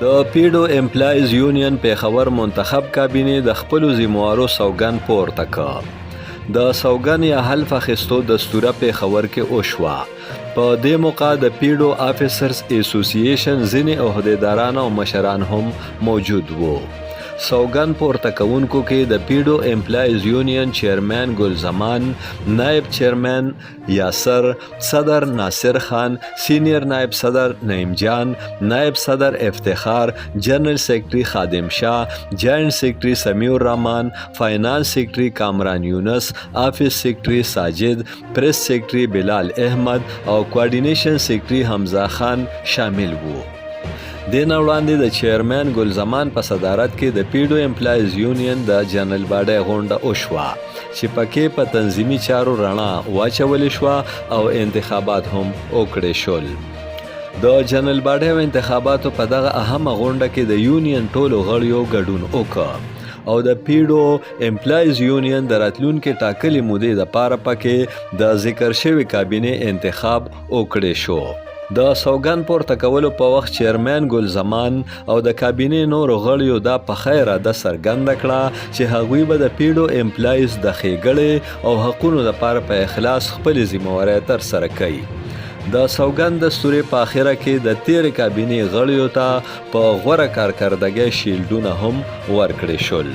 د پیډو امپلایز یونین پیښور منتخب کابینه د خپلو ذمہوارو سوګند پورته کړ. د سوګند یا حلف اخیستو دستوره پیښور کې وشوه. په دې موقع د پیډو افیسرز اسوسییشن ځینې عہدیداران او مشران هم موجود وو. سوګند پورته کوونکو کې د پیډو امپلایز یونین چیرمن ګل زمان، نائب چیرمن یاسر، صدر ناصر خان، سینئر نائب صدر نعیم جان، نائب صدر افتخار، جنرل سیکرٹری خادم شاه، جوائنٹ سیکرٹری سمیع الرحمن، فائنانس سیکرٹری کامران یونس، آفس سیکرٹری ساجد، پریس سیکرٹری بلال احمد او کوارډینیشن سیکرٹری حمزه خان شامل وو. دین وړاندې د چیرمن ګل زمان په صدارت کې د پیډو امپلایز یونین د جنرال باډي غونډه وشوه چې پکې په تنظیمي چارو رڼا واچول شوه او انتخابات هم وکړل شول. د جنرال باډي انتخاباتو په دغه اهمه غونډه کې د یونین ټولو غړیو ګډون وکړ او د پیډو امپلایز یونین د راتلونکي ټاکلې مودې لپاره پکې د ذکر شوی کابینه انتخاب وکړل شو. د سوګند پورته کولو په وخت چیرمن ګل زمان او د کابینه نورو غړیو دا په خیره د څرګنده کړه چې هغوی به د پیډو امپلایز د ښېګړې او حقونو لپاره په اخلاص خپلې ذمہوارۍ ترسره کوي. د سوګند دستورې په اخره کې د تیرې کابینې غړیو ته په غوره کارکردګۍ شیلډونه هم ورکړل شول.